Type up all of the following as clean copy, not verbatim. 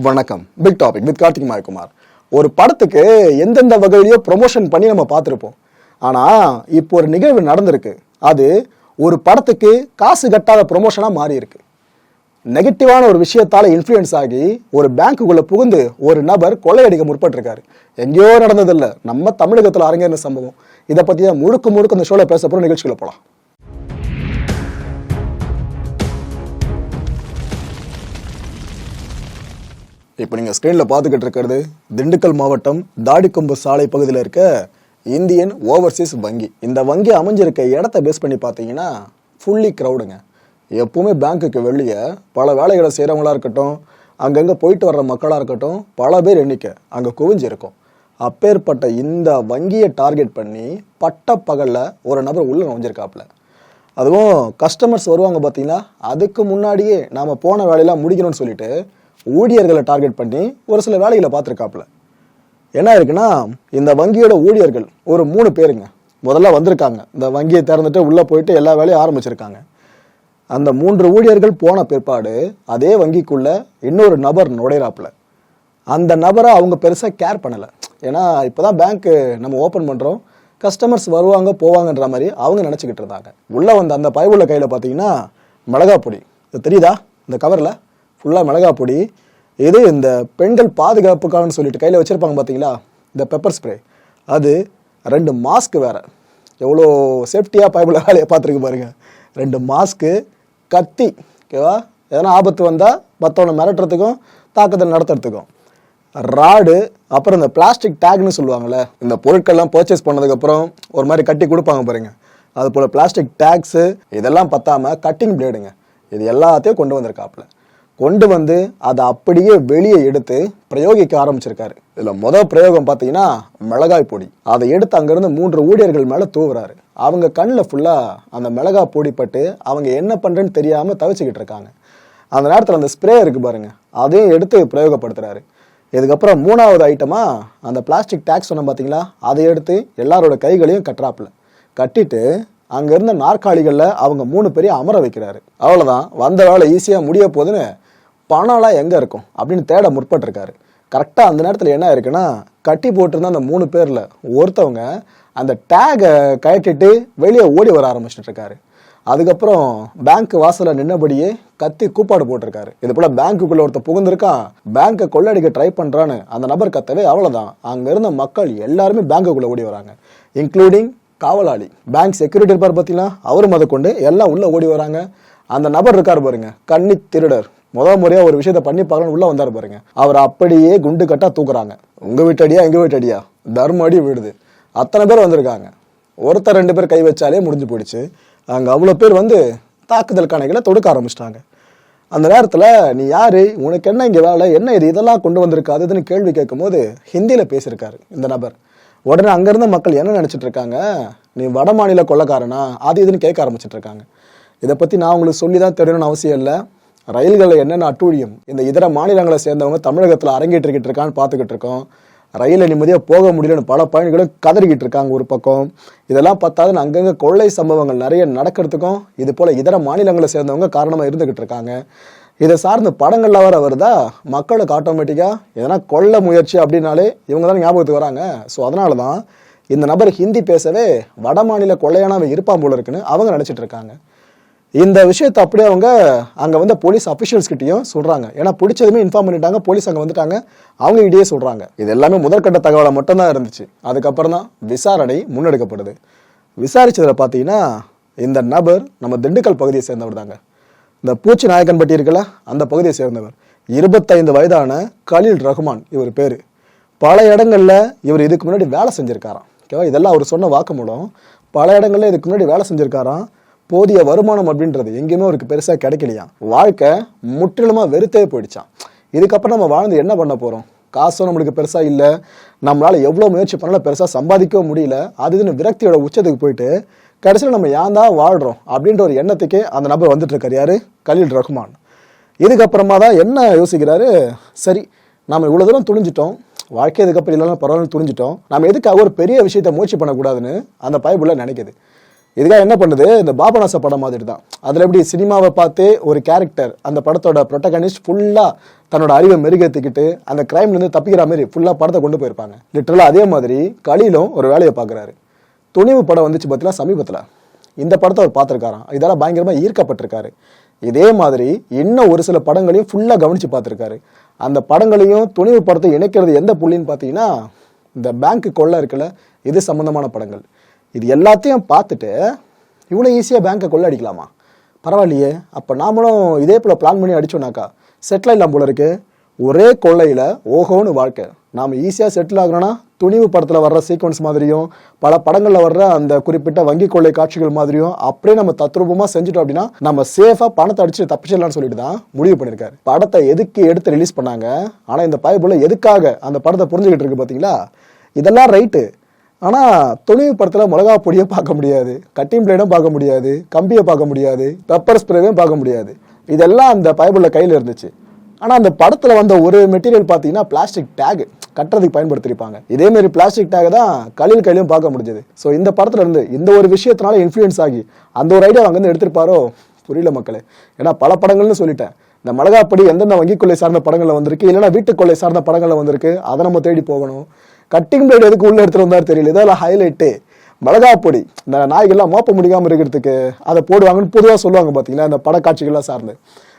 வணக்கம். Big topic with Karthik Mayakumar. ஒரு படத்துக்கு எந்தெந்த வகையிலையோ ப்ரொமோஷன் பண்ணி நம்ம பார்த்துருப்போம். ஆனால் இப்போ ஒரு நிகழ்வு நடந்திருக்கு. அது ஒரு படத்துக்கு காசு கட்டாத ப்ரொமோஷனாக மாறி இருக்கு. நெகட்டிவான ஒரு விஷயத்தால் இன்ஃப்ளூயன்ஸ் ஆகி ஒரு பேங்க்குள்ளே புகுந்து ஒரு நபர் கொள்ளையடிக்க முற்பட்டிருக்காரு. எங்கேயோ நடந்ததில்லை, நம்ம தமிழகத்தில் அரங்கேறின சம்பவம். இதை பற்றி தான் முழுக்க இந்த ஷோவில் பேச போகிற நிகழ்ச்சிகளை போகலாம். இப்போ நீங்கள் ஸ்க்ரீனில் பார்த்துக்கிட்டு இருக்கிறது திண்டுக்கல் மாவட்டம் தாடிக்கொம்பு சாலை பகுதியில் இருக்க இந்தியன் ஓவர்சீஸ் வங்கி. இந்த வங்கி அமைஞ்சிருக்க இடத்த பேஸ் பண்ணி பார்த்தீங்கன்னா ஃபுல்லி க்ரௌடுங்க. எப்பவுமே பேங்க்குக்கு வெளியே பல வேலைகளை செய்கிறவங்களா இருக்கட்டும், அங்கங்கே போயிட்டு வர்ற மக்களாக இருக்கட்டும், பல பேர் எண்ணிக்கை அங்கே குவிஞ்சிருக்கும். அப்பேற்பட்ட இந்த வங்கியை டார்கெட் பண்ணி பட்ட பகலில் ஒரு நபர் உள்ளே நுழைஞ்சிருக்காப்புல. அதுவும் கஸ்டமர்ஸ் வருவாங்க பார்த்தீங்கன்னா, அதுக்கு முன்னாடியே நாம் போன வேலையெல்லாம் முடிக்கணும்னு சொல்லிட்டு ஊழியர்களை டார்கெட் பண்ணி ஒரு சில வேலைகளை பார்த்துருக்காப்புல. என்ன இருக்குன்னா, இந்த வங்கியோட ஊழியர்கள் ஒரு 3 பேருங்க முதல்ல வந்திருக்காங்க. இந்த வங்கியை திறந்துட்டு உள்ளே போயிட்டு எல்லா வேலையும் ஆரம்பிச்சிருக்காங்க. அந்த 3 ஊழியர்கள் போன பிற்பாடு அதே வங்கிக்குள்ள இன்னொரு நபர் நுழையிறாப்புல. அந்த நபரை அவங்க பெருசாக கேர் பண்ணலை. ஏன்னா இப்போதான் பேங்க்கு நம்ம ஓப்பன் பண்ணுறோம், கஸ்டமர்ஸ் வருவாங்க போவாங்கன்ற மாதிரி அவங்க நினச்சிக்கிட்டு இருந்தாங்க. உள்ளே வந்த அந்த பயவுள்ள கையில் பார்த்தீங்கன்னா மிளகா பொடி, இது தெரியுதா, இந்த கவரில் ஃபுல்லாக மிளகா பொடி. இது இந்த பெண்கள் பாதுகாப்புக்காகனு சொல்லிட்டு கையில் வச்சுருப்பாங்க பார்த்தீங்களா, இந்த பெப்பர் ஸ்ப்ரே. அது 2 மாஸ்க் வேறு. எவ்வளோ சேஃப்டியாக பயப்புள்ள வேலையை பார்த்துருக்கு பாருங்க. 2 மாஸ்க்கு, கத்தி, ஓகேவா, எதனா ஆபத்து வந்தால் மற்றவனை மிரட்டுறதுக்கும் தாக்குதல் நடத்துறதுக்கும், ராடு, அப்புறம் இந்த பிளாஸ்டிக் டேக்னு சொல்லுவாங்கள்ல, இந்த பொருட்கள்லாம் பர்ச்சேஸ் பண்ணதுக்கப்புறம் ஒரு மாதிரி கட்டி கொடுப்பாங்க பாருங்க, அது போல் பிளாஸ்டிக் டேக்ஸு. இதெல்லாம் பத்தாமல் கட்டிங் பிளேடுங்க, இது எல்லாத்தையும் கொண்டு வந்திருக்காப்புல. கொண்டு வந்து அதை அப்படியே வெளியே எடுத்து பிரயோகிக்க ஆரம்பிச்சிருக்காரு. இதில் முதல் பிரயோகம் பார்த்தீங்கன்னா மிளகாய் பொடி. அதை எடுத்து அங்கேருந்து 3 ஊழியர்கள் மேலே தூவுறாரு. அவங்க கண்ணில் ஃபுல்லாக அந்த மிளகாய் பொடி பட்டு அவங்க என்ன பண்ணுறேன்னு தெரியாமல் தவிச்சுக்கிட்டு இருக்காங்க. அந்த நேரத்தில் அந்த ஸ்ப்ரே இருக்குது பாருங்க, அதையும் எடுத்து பிரயோகப்படுத்துகிறாரு. இதுக்கப்புறம் 3வது ஐட்டமாக அந்த பிளாஸ்டிக் டேக்ஸ் சொன்ன பார்த்தீங்களா, அதை எடுத்து எல்லாரோட கைகளையும் கட்டுறாப்புல. கட்டிட்டு அங்கே இருந்த நாற்காலிகளில் அவங்க 3 பேரையும் அமர வைக்கிறாரு. அவ்வளோதான், வந்த வேலை ஈஸியாக முடிய போகுதுன்னு பணம்லாம் எங்கே இருக்கும் அப்படின்னு தேட முற்பட்டிருக்காரு. கரெக்டாக அந்த நேரத்தில் என்ன இருக்குன்னா, கட்டி போட்டிருந்த அந்த 3 பேரில் ஒருத்தவங்க அந்த டேகை கட்டிட்டு வெளியே ஓடி வர ஆரம்பிச்சுட்டு இருக்காரு. அதுக்கப்புறம் பேங்க் வாசலில் நின்னபடியே கத்தி கூப்பாடு போட்டிருக்காரு. இது போல் பேங்க்குள்ளே ஒருத்தர் புகுந்திருக்கான், பேங்கை கொள்ளடிக்க ட்ரை பண்ணுறான்னு அந்த நபர் கத்தவே அவ்வளோதான், அங்கே இருந்த மக்கள் எல்லாருமே பேங்க்குள்ளே ஓடி வராங்க, இன்க்ளூடிங் காவலாளி, பேங்க் செக்யூரிட்டி இருப்பார் பார்த்தீங்களா, அவரும் அதை கொண்டு எல்லாம் உள்ளே ஓடி வராங்க. அந்த நபர் இருக்கார் பாருங்க, கன்னி திருடர், முதல் முறையாக ஒரு விஷயத்த பண்ணி பார்க்கணும் உள்ளே வந்தார் பாருங்க, அவர் அப்படியே குண்டு கட்டா தூக்குறாங்க. உங்கள் வீட்டடியா எங்கள் வீட்டடியா தர்ம அடி விடுது. அத்தனை பேர் வந்திருக்காங்க. ஒருத்தர் 2 பேர் கை வச்சாலே முடிஞ்சு போயிடுச்சு. அங்கே அவ்வளோ பேர் வந்து தாக்குதல் கணைகளை தொடுக்க ஆரம்பிச்சிட்டாங்க. அந்த நேரத்தில் நீ யாரு, உனக்கு என்ன இங்கே வேலை, என்ன இது, இதெல்லாம் கொண்டு வந்திருக்காதுன்னு கேள்வி கேட்கும் போது ஹிந்தியில் பேசியிருக்காரு இந்த நபர். உடனே அங்கேருந்த மக்கள் என்ன நினச்சிட்டு இருக்காங்க, நீ வட மாநில கொள்ளைக்காரனா அது இதுன்னு கேட்க ஆரம்பிச்சிட்டு இருக்காங்க. இதை பற்றி நான் உங்களுக்கு சொல்லி தான் தெரியணும்னு அவசியம் இல்லை. ரயில்களில் என்னென்ன அட்டூழியம் இந்த இதர மாநிலங்களை சேர்ந்தவங்க தமிழகத்தில் அரங்கேற்றிக்கிட்டு இருக்கான்னு பார்த்துக்கிட்டு இருக்கோம். ரயிலில் நிம்மதியாக போக முடியலன்னு பல பயணிகளும் கதறிக்கிட்டு இருக்காங்க ஒரு பக்கம். இதெல்லாம் பார்த்தாதுன்னு அங்கங்கே கொள்ளை சம்பவங்கள் நிறைய நடக்கிறதுக்கும் இது போல் இதர மாநிலங்களை சேர்ந்தவங்க காரணமாக இருந்துக்கிட்டு இருக்காங்க. இதை சார்ந்த படங்கள்லாம் வர வருதா, மக்களுக்கு ஆட்டோமேட்டிக்காக எதனா கொள்ள முயற்சி அப்படின்னாலே இவங்க தான் ஞாபகத்துக்கு வராங்க. ஸோ அதனால தான் இந்த நபர் ஹிந்தி பேசவே வட மாநில கொள்ளையானவன் இருப்பான் போல இருக்குன்னு அவங்க நினச்சிட்டு இருக்காங்க. இந்த விஷயத்தை அப்படியே அவங்க அங்கே வந்து போலீஸ் அஃபிஷியல்ஸ் கிட்டையும் சொல்கிறாங்க. ஏன்னா பிடிச்சதுமே இன்ஃபார்ம் பண்ணிட்டாங்க, போலீஸ் அங்கே வந்துட்டாங்க, அவங்க இடையே சொல்கிறாங்க. இது எல்லாமே முதற்கட்ட தகவலை மட்டும்தான் இருந்துச்சு. அதுக்கப்புறம் தான் விசாரணை முன்னெடுக்கப்படுது. விசாரிச்சதில் பார்த்தீங்கன்னா இந்த நபர் நம்ம திண்டுக்கல் பகுதியை சேர்ந்தவர் தாங்க. இந்த பூச்சி நாயக்கன்பட்டி இருக்குல்ல, அந்த பகுதியை சேர்ந்தவர். 25 வயதான கலீல் ரஹ்மான் இவர் பேர். பல இடங்களில் இவர் இதுக்கு முன்னாடி வேலை செஞ்சுருக்காராம். ஓகேவா, இதெல்லாம் அவர் சொன்ன வாக்குமூலம். பல இடங்களில் இதுக்கு முன்னாடி வேலை செஞ்சுருக்காராம். போதிய வருமானம் அப்படின்றது எங்கேயுமே அவருக்கு பெருசாக கிடைக்கலையாம். வாழ்க்கை முற்றிலுமாக வெறுத்தே போயிடுச்சான். இதுக்கப்புறம் நம்ம வாழ்ந்து என்ன பண்ண போகிறோம், காசும் நம்மளுக்கு பெருசாக இல்லை, நம்மளால் எவ்வளோ முயற்சி பண்ணாலும் பெருசாக சம்பாதிக்கவும் முடியல, அது இதுன்னு விரக்தியோட உச்சத்துக்கு போயிட்டு கடைசியில் நம்ம ஏன் தான் வாழ்கிறோம் அப்படின்ற ஒரு எண்ணத்துக்கே அந்த நபர் வந்துட்டு இருக்கார். யார், கலீல் ரஹ்மான். இதுக்கப்புறமா தான் என்ன யோசிக்கிறாரு, சரி நம்ம இவ்வளோ தூரம் துணிஞ்சிட்டோம், வாழ்க்கை இதுக்கப்புறம் இல்லைன்னா பரவாயில்ல துணிஞ்சிட்டோம், நம்ம எதுக்காக ஒரு பெரிய விஷயத்த முயற்சி பண்ணக்கூடாதுன்னு அந்த பயபுள்ள நினைக்குது. இதுக்காக என்ன பண்ணுது, இந்த பாபநாச படம் மாதிரி தான். அதில் எப்படி சினிமாவை பார்த்து ஒரு கேரக்டர் அந்த படத்தோட ப்ரொட்டகனிஸ்ட் ஃபுல்லாக தன்னோட அறிவை மெருகேற்றிக்கிட்டு அந்த கிரைம்லேருந்து தப்பிக்கிற மாதிரி ஃபுல்லாக படத்தை கொண்டு போயிருப்பாங்க. லிட்டரலாக அதே மாதிரி கலியிலும் ஒரு வேலையை பார்க்குறாரு. துணிவு படம் வந்துச்சு பார்த்தீங்கன்னா சமீபத்தில், இந்த படத்தை அவர் பார்த்துருக்காராம். இதெல்லாம் பயங்கரமாக ஈர்க்கப்பட்டிருக்காரு. இதே மாதிரி இன்னும் ஒரு சில படங்களையும் ஃபுல்லாக கவனித்து பார்த்துருக்காரு. அந்த படங்களையும் துணிவு படத்தை இணைக்கிறது எந்த புள்ளின்னு பார்த்தீங்கன்னா, இந்த பேங்க்கு கொள்ளை இருக்குல்ல, இது சம்மந்தமான படங்கள். இது எல்லாத்தையும் பார்த்துட்டு இவ்வளோ ஈஸியாக பேங்க்கை கொள்ளை அடிக்கலாமா, பரவாயில்லையே, அப்போ நாமளும் இதே போல் பிளான் பண்ணி அடிச்சோம்னாக்கா செட்டில் ஆகலாம் போல இருக்கு. ஒரே கொள்ளையில் ஓஹோன்னு வாழ்க்கை. நாம் ஈஸியாக செட்டில் ஆகணும்னா துணிவு படத்தில் வர்ற சீக்வன்ஸ் மாதிரியும் பல படங்களில் வர்ற அந்த குறிப்பிட்ட வங்கி கொள்ளை காட்சிகள் மாதிரியும் அப்படியே நம்ம தத்ரூபமாக செஞ்சுட்டோம் அப்படின்னா நம்ம சேஃபாக பணத்தை அடிச்சு தப்பிச்சிடலாம்னு சொல்லிட்டு தான் முடிவு பண்ணியிருக்காரு. படத்தை எதுக்கு எடுத்து ரிலீஸ் பண்ணாங்க, ஆனால் இந்த பயபுல எதுக்காக அந்த படத்தை புரிஞ்சுக்கிட்டு இருக்கு பார்த்தீங்களா. இதெல்லாம் ரைட்டு. ஆனால் துணிவு படத்தில் மிளகா பொடியை பார்க்க முடியாது, கட்டிங் பிளேடும் பார்க்க முடியாது, கம்பியை பார்க்க முடியாது, பெப்பர் ஸ்ப்ரேவையும் பார்க்க முடியாது. இதெல்லாம் அந்த பயபுள்ள கையில் இருந்துச்சு. ஆனால் அந்த படத்தில் வந்த ஒரு மெட்டீரியல் பார்த்தீங்கன்னா பிளாஸ்டிக் டேக் கட்டுறதுக்கு பயன்படுத்திருப்பாங்க. இதேமாரி பிளாஸ்டிக் டேக் தான் கையிலையும் பார்க்க முடிஞ்சது. ஸோ இந்த படத்துல இருந்து இந்த ஒரு விஷயத்தினால இன்ஃப்ளூயன்ஸ் ஆகி அந்த ஒரு ஐடியா அங்கேருந்து எடுத்திருப்பாரோ புரியல மக்களே. ஏன்னா பல படங்கள்னு சொல்லிட்டேன். இந்த மிளகாப்படி எந்தெந்த வங்கி கொள்ளை சார்ந்த படங்களில் வந்திருக்கு, இல்லைன்னா வீட்டுக்கொள்ளை சார்ந்த படங்களில் வந்திருக்கு, அதை நம்ம தேடி போகணும். கட்டிங் பிளேட் எதுக்கு உள்ள எடுத்துட்டு வந்தாரு தெரியல. இதெல்லாம் ஹைலைட்டு. மிளகாப்பொடி இந்த நாய்கள்லாம் மோப்ப முடியாமல் இருக்கிறதுக்கு அதை போடுவாங்கன்னு பொதுவாக சொல்லுவாங்க பார்த்தீங்களா, இந்த படக்காட்சிகள்லாம் சார்ந்து.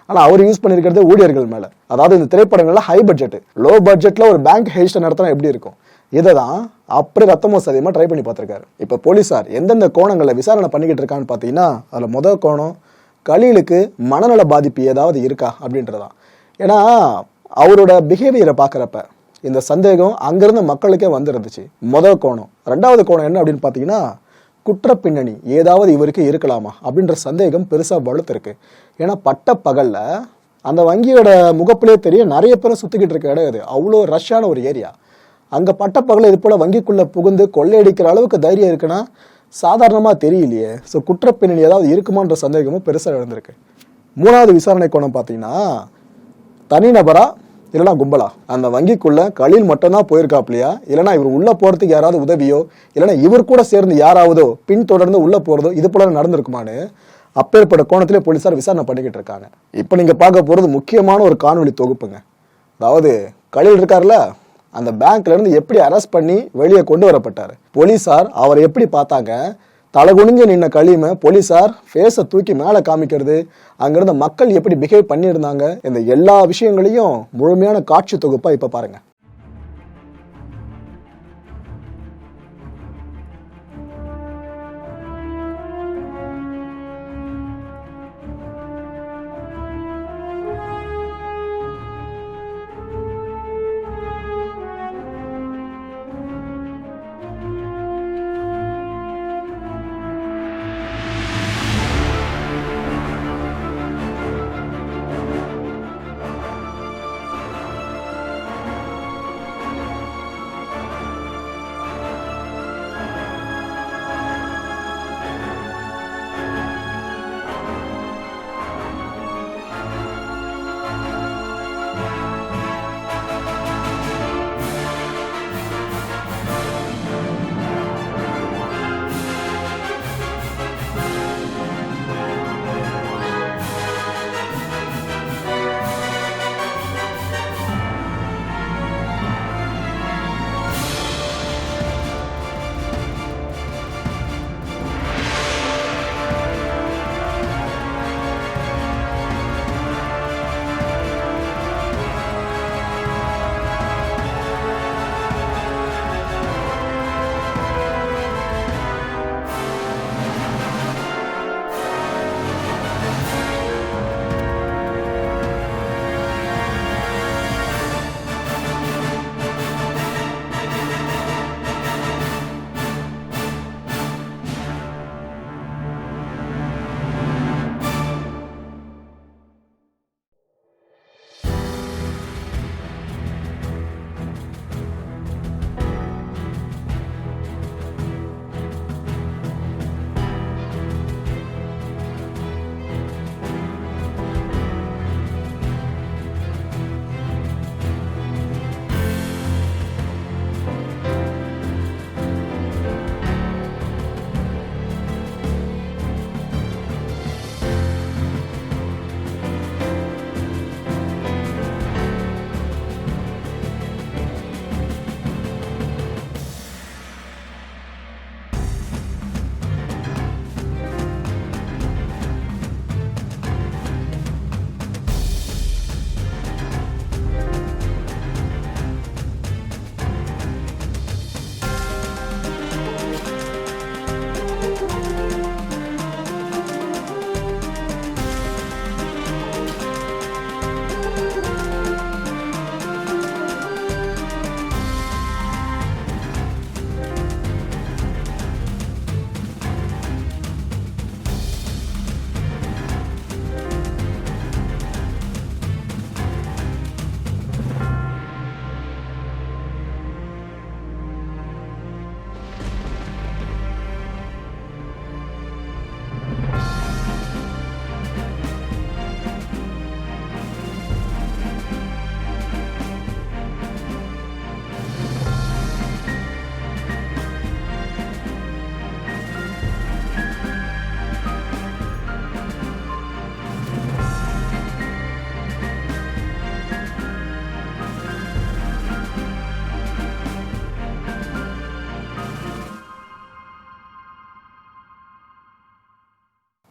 ஆனால் அவர் யூஸ் பண்ணியிருக்கிறது ஊழியர்கள் மேலே. அதாவது இந்த திரைப்படங்கள்ல ஹை பட்ஜெட் லோ பட்ஜெட்டில் ஒரு பேங்க் ஹெயிஸ்ட் நடத்தினா எப்படி இருக்கும், இதை தான் அப்படியே ரத்தமோ சதியமாக ட்ரை பண்ணி பார்த்துருக்காரு. இப்போ போலீஸார் எந்தெந்த கோணங்களில் விசாரணை பண்ணிக்கிட்டு இருக்கான்னு பார்த்தீங்கன்னா, அதில் முதல் கோணம் கலீலுக்கு மனநல பாதிப்பு ஏதாவது இருக்கா அப்படின்றதான். ஏன்னா அவரோட பிஹேவியரை பார்க்குறப்ப இந்த சந்தேகம் அங்கிருந்த மக்களுக்கே வந்துருந்துச்சு. முதல் கோணம். ரெண்டாவது கோணம் என்ன அப்படின்னு பார்த்தீங்கன்னா, குற்ற பின்னணி ஏதாவது இவருக்கு இருக்கலாமா அப்படின்ற சந்தேகம் பெருசாக வலுத்திருக்கு. ஏன்னா பட்ட பகலில் அந்த வங்கியோட முகப்பிலே தெரிய நிறைய பேரை சுற்றிக்கிட்டு இருக்க இடம் இது. அவ்வளோ ரஷ்ஷான ஒரு ஏரியா. அங்கே பட்ட பகலில் இது போல் வங்கிக்குள்ளே புகுந்து கொள்ளையடிக்கிற அளவுக்கு தைரியம் இருக்குன்னா சாதாரணமாக தெரியலையே. ஸோ குற்ற பின்னணி ஏதாவது இருக்குமான்ற சந்தேகமும் பெருசாக எழுந்திருக்கு. மூணாவது விசாரணை கோணம் பார்த்தீங்கன்னா, தனிநபரா இல்லைனா கும்பலா, அந்த வங்கிக்குள்ள கலீல் மட்டும்தான் போயிருக்காப்லையா, இல்லைனா இவர் உள்ள போறதுக்கு யாராவது உதவியோ, இல்லைனா இவர் கூட சேர்ந்து யாராவதோ பின் தொடர்ந்து உள்ள போறதோ இது போல நடந்திருக்குமான்னு அப்பேற்பட்ட கோணத்திலே போலீசார் விசாரணை பண்ணிக்கிட்டு இருக்காங்க. இப்போ நீங்க பார்க்க போறது முக்கியமான ஒரு காணொலி தொகுப்புங்க. அதாவது கலீல் இருக்காருல்ல, அந்த பேங்க்ல இருந்து எப்படி அரெஸ்ட் பண்ணி வெளியே கொண்டு வரப்பட்டாரு, போலீசார் அவரை எப்படி பார்த்தாங்க, தலகுனிஞ்சு நின்ன கலீமை போலீசார் ஃபேஸை தூக்கி மேலே காமிக்கிறது, அங்கிருந்த மக்கள் எப்படி பிஹேவ் பண்ணியிருந்தாங்க, இந்த எல்லா விஷயங்களையும் முழுமையான காட்சி தொகுப்பா இப்ப பாருங்க.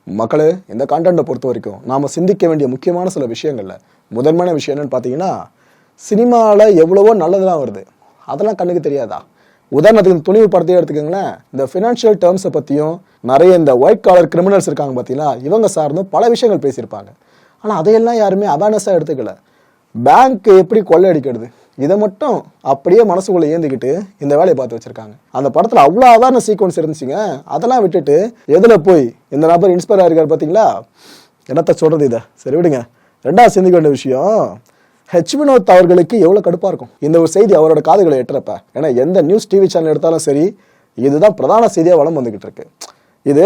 மக்களே, இந்த கான்டென்ட்டை பொறுத்த வரைக்கும் நாம் சிந்திக்க வேண்டிய முக்கியமான சில விஷயங்கள்ல முதன்மையான விஷயம் என்னன்னு பார்த்தீங்கன்னா, சினிமாவில் எவ்வளவோ நல்லதெல்லாம் வருது, அதெல்லாம் கண்ணுக்கு தெரியாதா? உதாரணத்துக்கு துணிவு படத்தையே எடுத்துக்கோங்களேன். இந்த ஃபினான்ஷியல் டேர்ம்ஸை பற்றியும் நிறைய இந்த ஒயிட் காலர் கிரிமினல்ஸ் இருக்காங்க பார்த்தீங்களா, இவங்க சார்ந்தும் பல விஷயங்கள் பேசியிருப்பாங்க. ஆனால் அதையெல்லாம் யாருமே அவேர்னஸாக எடுத்துக்கல. பேங்க் எப்படி கொள்ளையடிக்கிறது இதை மட்டும் அப்படியே மனசுக்குள்ள ஏந்திக்கிட்டு இந்த வேலையை பார்த்து வச்சிருக்காங்க. அந்த படத்தில் அவ்வளோ அவேர்னஸ் சீக்வன்ஸ் இருந்துச்சுங்க. அதெல்லாம் விட்டுட்டு எதில் போய் இந்த நபர் இன்ஸ்பயர் ஆகிருக்காரு பார்த்தீங்களா? என்னத்த சொல்கிறது இதை, சரி விடுங்க. ரெண்டாவது சிந்திக்க வேண்டிய விஷயம், வினோத் அவர்களுக்கு எவ்வளோ கடுப்பாக இருக்கும் இந்த ஒரு செய்தி அவரோட காதுகளை எட்டுறப்ப. ஏன்னா எந்த நியூஸ் டிவி சேனல் எடுத்தாலும் சரி, இதுதான் பிரதான செய்தியாக வளம் வந்துகிட்டு இருக்கு. இது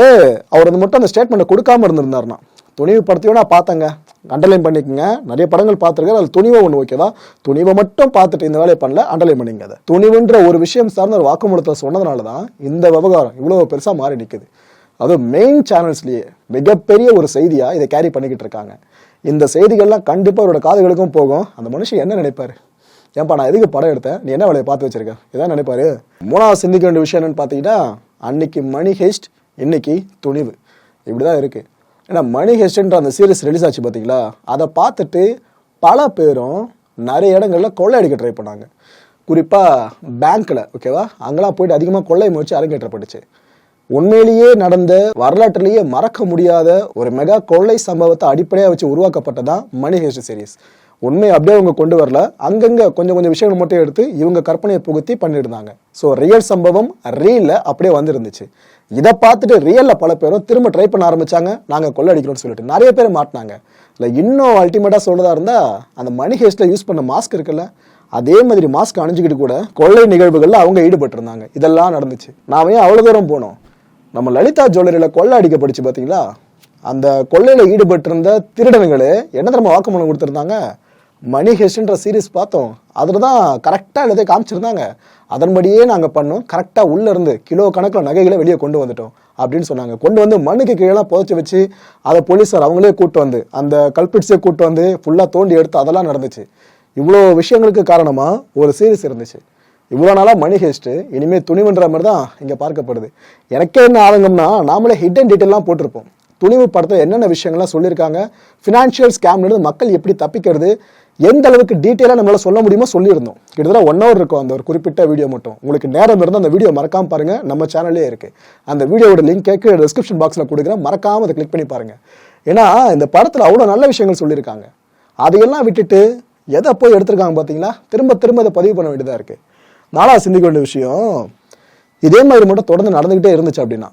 அவர் அது மட்டும் அந்த ஸ்டேட்மெண்ட்டை கொடுக்காம இருந்திருந்தாருன்னா, துணிவு படத்தையும் நான் பார்த்தேங்க, அண்டர்லைன் பண்ணிக்கோங்க, நிறைய படங்கள் பார்த்துருக்கேன், அதில் துணிவை ஒன்று ஓகேவா, துணிவை மட்டும் பார்த்துட்டு இந்த வேலையை பண்ணல, அண்டர்லைன் பண்ணிங்க. அதை துணிவுன்ற ஒரு விஷயம் சார்ந்த ஒரு வாக்குமூலத்தை சொன்னதுனால தான் இந்த விவகாரம் இவ்வளோ பெருசாக மாறி நிற்குது. அதுவும் மெயின் சேனல்ஸ்லேயே மிகப்பெரிய ஒரு செய்தியாக இதை கேரி பண்ணிக்கிட்டு இருக்காங்க. இந்த செய்திகள்லாம் கண்டிப்பாக அவரோட காதுகளுக்கும் போகும். அந்த மனுஷன் என்ன நினைப்பாரு, ஏன்பா நான் எதுக்கு படம் எடுத்தேன், நீ என்ன வேலையை பார்த்து வச்சிருக்க, இதான் நினைப்பாரு. மூணாவது சிந்திக்க வேண்டிய விஷயம் என்னன்னு பார்த்தீங்கன்னா, அன்னைக்கு மணி ஹெஸ்ட், இன்னைக்கு துணிவு, இப்படிதான் இருக்கு. ஏன்னா மணி ஹெஸ்ட்ன்ற அந்த சீரிஸ் ரிலீஸ் ஆச்சு பார்த்தீங்களா, அதை பார்த்துட்டு பல பேரும் நிறைய இடங்களில் கொள்ளையடிக்க ட்ரை பண்ணாங்க. குறிப்பாக பேங்க்கில் ஓகேவா, அங்கெல்லாம் போயிட்டு அதிகமாக கொள்ளை முயற்சி அரங்கேற்றப்பட்டுச்சு. உண்மையிலேயே நடந்த வரலாற்றிலேயே மறக்க முடியாத ஒரு மெகா கொள்ளை சம்பவத்தை அடிப்படையாக வச்சு உருவாக்கப்பட்டதான் மணி ஹெஸ்ட் சீரிஸ். உண்மையை அப்படியே அவங்க கொண்டு வரல, அங்கங்கே கொஞ்சம் கொஞ்சம் விஷயங்கள் மட்டும் எடுத்து இவங்க கற்பனையை புகுத்தி பண்ணியிருந்தாங்க. ஸோ ரியல் சம்பவம் ரீலில் அப்படியே வந்துருந்துச்சு. இதை பார்த்துட்டு ரியலில் பல பேரும் திரும்ப ட்ரை பண்ண ஆரம்பிச்சாங்க, நாங்கள் கொள்ளடிக்கிறோம்னு சொல்லிட்டு நிறைய பேர் மாட்டினாங்க. இல்லை இன்னும் அல்டிமேட்டாக சொல்றதா இருந்தால், அந்த மணி ஹெஸ்ட்டில் யூஸ் பண்ண மாஸ்க் இருக்குல்ல, அதே மாதிரி மாஸ்க் அணிஞ்சிக்கிட்டு கூட கொள்ளை நிகழ்வுகளில் அவங்க ஈடுபட்டிருந்தாங்க. இதெல்லாம் நடந்துச்சு. நாம ஏன் அவ்வளோ தூரம் போனோம்? நம்ம லலிதா ஜுவல்லரியில் கொள்ளை அடிக்கப்படுச்சு பார்த்தீங்களா, அந்த கொள்ளையில் ஈடுபட்டிருந்த திருடனுங்களே என்ன தெரியுமா வாக்குமூலம் கொடுத்துருந்தாங்க, மணி ஹெஸ்ட்ன்ற சீரீஸ் பார்த்தோம், அதில் தான் கரெக்டாக எல்லாத்தையும் காமிச்சிருந்தாங்க, அதன்படியே நாங்கள் பண்ணோம், கரெக்டாக உள்ளேருந்து கிலோ கணக்கில் நகைகளை வெளியே கொண்டு வந்துட்டோம் அப்படின்னு சொன்னாங்க. கொண்டு வந்து மண்ணுக்கு கீழெல்லாம் புதைச்சி வச்சு அதை போலீஸார் அவங்களே கூப்பிட்டு வந்து அந்த கல்பிட்ஸே கூப்பிட்டு வந்து ஃபுல்லாக தோண்டி எடுத்து அதெல்லாம் நடந்துச்சு. இவ்வளோ விஷயங்களுக்கு காரணமாக ஒரு சீரீஸ் இருந்துச்சு. இவ்வளோ நாளாக மணி ஹெஸ்ட்டு, இனிமேல் துணிவுன்ற மாதிரி தான் இங்கே பார்க்கப்படுது. எனக்கே என்ன ஆதங்கம்னா, நாமளே ஹிடன் டீட்டெயிலாம் போட்டிருப்போம். துணிவு படத்தில் என்னென்ன விஷயங்கள்லாம் சொல்லியிருக்காங்க, ஃபினான்ஷியல் ஸ்கேம்லேருந்து மக்கள் எப்படி தப்பிக்கிறது, எந்த அளவுக்கு டீட்டெயிலாக நம்மளால் சொல்ல முடியுமோ சொல்லியிருந்தோம். கிட்டத்தட்ட 1 hour இருக்கும் அந்த ஒரு குறிப்பிட்ட வீடியோ மட்டும். உங்களுக்கு நேரம் இருந்தால் அந்த வீடியோ மறக்காமல் பாருங்கள், நம்ம சேனல்லே இருக்குது. அந்த வீடியோவோட லிங்க் கேட்க டிஸ்கிரிப்ஷன் பாக்ஸில் கொடுக்குறேன், மறக்காமல் அதை கிளிக் பண்ணி பாருங்கள். ஏன்னா இந்த படத்தில் அவ்வளோ நல்ல விஷயங்கள் சொல்லியிருக்காங்க. அதையெல்லாம் விட்டுட்டு எதை போய் எடுத்திருக்காங்க பார்த்தீங்களா, திரும்ப திரும்ப அதை பதிவு பண்ண வேண்டியதாக இருக்குது. நாளாக சிந்திக்க வேண்டிய விஷயம், இதே மாதிரி மட்டும் தொடர்ந்து நடந்துக்கிட்டே இருந்துச்சு அப்படின்னா,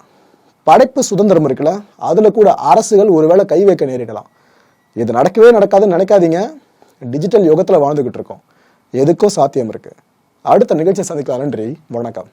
படைப்பு சுதந்திரம் இருக்குல்ல, அதில் கூட அரசுகள் ஒருவேளை கை வைக்க நேரிடலாம். இது நடக்கவே நடக்காதுன்னு நினைக்காதீங்க. டிஜிட்டல் யுகத்தில் வாழ்ந்துகிட்டு இருக்கோம், எதுக்கும் சாத்தியம் இருக்கு. அடுத்த நிகழ்ச்சியை சந்திக்கலாம். நன்றி, வணக்கம்.